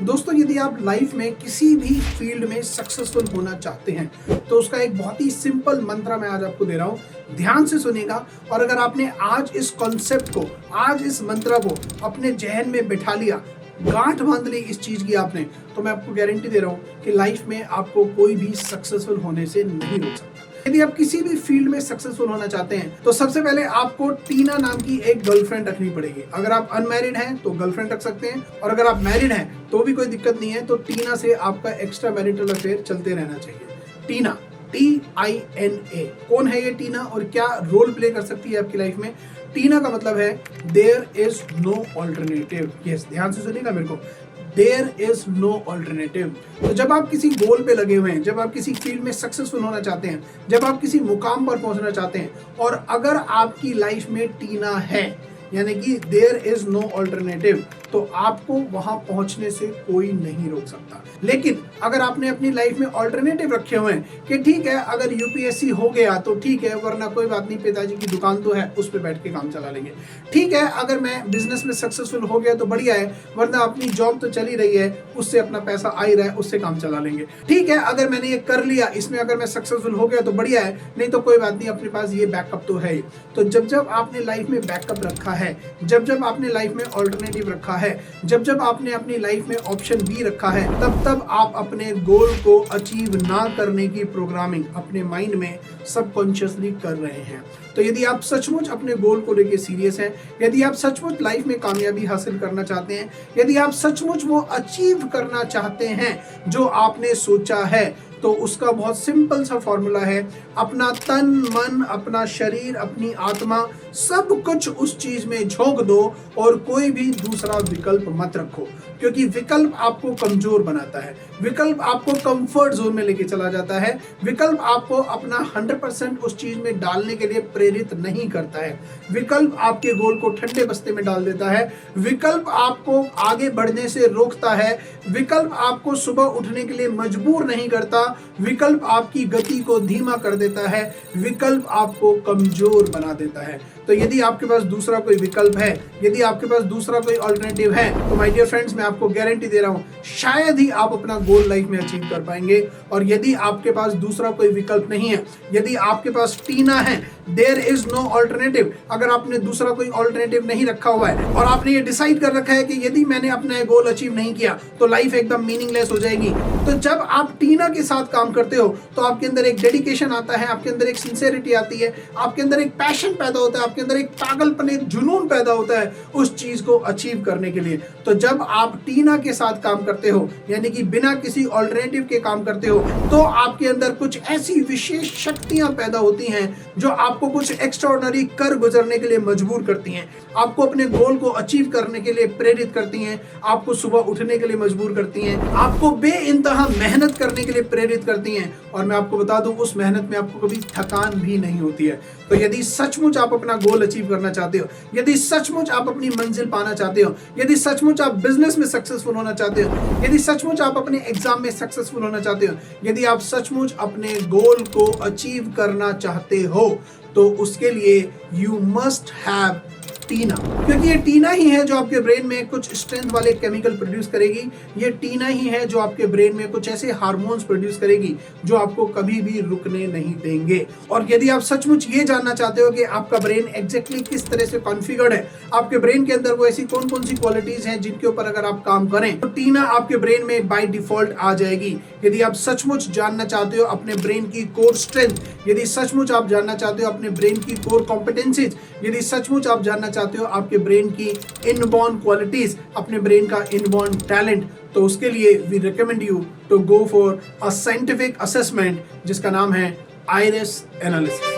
दोस्तों, यदि आप लाइफ में किसी भी फील्ड में सक्सेसफुल होना चाहते हैं तो उसका एक बहुत ही सिंपल मंत्र मैं आज आपको दे रहा हूं। ध्यान से सुनिएगा और अगर आपने आज इस कॉन्सेप्ट को, आज इस मंत्र को अपने जहन में बिठा लिया, गांठ बांध ली इस चीज की आपने, तो मैं आपको गारंटी दे रहा हूं कि लाइफ में आपको कोई भी सक्सेसफुल होने से नहीं रोक सकता। यदि आप किसी भी फील्ड में सक्सेसफुल होना चाहते हैं तो सबसे पहले आपको टीना नाम की एक गर्लफ्रेंड रखनी पड़ेगी। अगर आप अनमैरिड हैं तो गर्लफ्रेंड रख सकते हैं, और अगर आप मैरिड हैं तो भी कोई दिक्कत नहीं है, तो टीना से आपका एक्स्ट्रा मैरिटल अफेयर चलते रहना चाहिए। टीना, TINA। कौन है ये टीना और क्या रोल प्ले कर सकती है आपकी लाइफ में? टीना का मतलब है there is no alternative. Yes, ध्यान से सुनिएगा मेरे को, देयर इज नो ऑल्टरनेटिव। तो जब आप किसी गोल पे लगे हुए हैं, जब आप किसी फील्ड में सक्सेसफुल होना चाहते हैं, जब आप किसी मुकाम पर पहुंचना चाहते हैं, और अगर आपकी लाइफ में टीना है, यानी कि देयर इज नो ऑल्टरनेटिव, तो आपको वहां पहुंचने से कोई नहीं रोक सकता। लेकिन अगर आपने अपनी लाइफ में ऑल्टरनेटिव रखे हुए हैं कि ठीक है, अगर UPSC हो गया तो ठीक है, वरना कोई बात नहीं, पिताजी की दुकान तो है, उस पर बैठ के काम चला लेंगे। ठीक है, अगर मैं बिजनेस में सक्सेसफुल हो गया तो बढ़िया है, वरना अपनी जॉब तो चली रही है, उससे अपना पैसा आ ही रहा है, उससे काम चला लेंगे। ठीक है, अगर मैंने ये कर लिया, इसमें अगर मैं सक्सेसफुल हो गया तो बढ़िया है, नहीं तो कोई बात नहीं, अपने पास ये बैकअप तो है ही। तो जब जब आपने लाइफ में बैकअप रखा है, जब जब आपने लाइफ में ऑल्टरनेटिव रखा है, जब जब आपने अपनी लाइफ में ऑप्शन बी रखा है, तब तब आप अपने गोल को अचीव ना करने की प्रोग्रामिंग अपने माइंड में सबकॉन्शियसली कर रहे हैं। तो यदि आप सचमुच अपने गोल को लेकर सीरियस हैं, यदि आप सचमुच लाइफ में कामयाबी हासिल करना चाहते हैं, यदि आप सचमुच वो अचीव करना चाहते हैं जो आपने सोचा है, तो उसका बहुत सिंपल सा फॉर्मूला है, अपना तन मन, अपना शरीर, अपनी आत्मा, सब कुछ उस चीज में झोंक दो और कोई भी दूसरा विकल्प मत रखो। क्योंकि विकल्प आपको कमजोर बनाता है, विकल्प आपको कंफर्ट जोन में लेके चला जाता है, विकल्प आपको अपना 100% उस चीज में डालने के लिए प्रेरित नहीं करता है, विकल्प आपके गोल को ठंडे बस्ते में डाल देता है, विकल्प आपको आगे बढ़ने से रोकता है, विकल्प आपको सुबह उठने के लिए मजबूर नहीं करता, विकल्प आपकी गति को धीमा कर देता है, विकल्प आपको कमजोर बना देता है। तो यदि आपके पास दूसरा कोई विकल्प है, यदि आपके पास दूसरा कोई ऑल्टरनेटिव है, तो माय डियर फ्रेंड्स, मैं आपको गारंटी दे रहा हूं, शायद ही आप अपना गोल लाइफ में अचीव कर पाएंगे। और यदि आपके पास दूसरा कोई विकल्प नहीं है, यदि आपके पास टीना है, देयर इज नो ऑल्टरनेटिव, अगर आपने दूसरा कोई ऑल्टरनेटिव नहीं रखा हुआ है और आपने ये डिसाइड कर रखा है कि यदि मैंने अपना गोल अचीव नहीं किया तो लाइफ एकदम मीनिंगलेस हो जाएगी, तो जब आप टीना के साथ काम करते हो तो आपके अंदर एक डेडिकेशन आता है, आपके अंदर एक सिंसेरिटी आती है, आपके अंदर एक पैशन पैदा होता है, आपके अंदर एक पागलपन, एक जुनून पैदा होता है उस चीज को अचीव करने के लिए। तो जब आप टीना के साथ काम करते हो, यानी कि बिना किसी ऑल्टरनेटिव के काम करते हो, तो आपके अंदर कुछ ऐसी विशेष शक्तियां पैदा होती हैं जो आपको कुछ एक्स्ट्राऑर्डिनरी कर गुजरने के लिए मजबूर करती हैं, आपको अपने गोल को अचीव करने के लिए प्रेरित करती हैं, आपको सुबह उठने के लिए मजबूर करती हैं, आपको बेइंतहा मेहनत करने के लिए प्रेरित करती हैं। और मैं आपको बता दूं, उस मेहनत में आपको कभी थकान भी नहीं होती है। तो यदि सचमुच आप अपना गोल अचीव करना चाहते हो, यदि सचमुच आप अपनी मंजिल पाना चाहते हो, यदि सचमुच आप बिजनेस में सक्सेसफुल होना चाहते हो, यदि सचमुच आप अपने एग्जाम में सक्सेसफुल होना चाहते हो, यदि आप सचमुच अपने गोल को अचीव करना चाहते हो, तो उसके लिए यू मस्ट हैव टीना। क्योंकि ये टीना ही है जो आपके ब्रेन में कुछ स्ट्रेंथ वाले केमिकल प्रोड्यूस करेगी, ये टीना ही है जो आपके ब्रेन में कुछ ऐसे हार्मोन्स प्रोड्यूस करेगी जो आपको कभी भी रुकने नहीं देंगे। और यदि आप सचमुच ये जानना चाहते हो कि आपका ब्रेन एग्जैक्टली किस तरह से कॉन्फ़िगर्ड है, आपके ब्रेन के अंदर वो ऐसी कौन कौन सी क्वालिटीज हैं जिनके ऊपर अगर आप काम करें तो टीना आपके ब्रेन में बाय डिफॉल्ट आ जाएगी। यदि आप सचमुच जानना चाहते हो अपने ब्रेन की कोर स्ट्रेंथ, यदि सचमुच आप जानना चाहते हो अपने ब्रेन की कोर कॉम्पिटेंसीज, यदि सचमुच आप जानना चाहते हो आपके ब्रेन की इनबॉर्न क्वालिटीज, अपने ब्रेन का इनबॉर्न टैलेंट, तो उसके लिए we recommend you to go for a scientific assessment जिसका नाम है आइरिस एनालिसिस।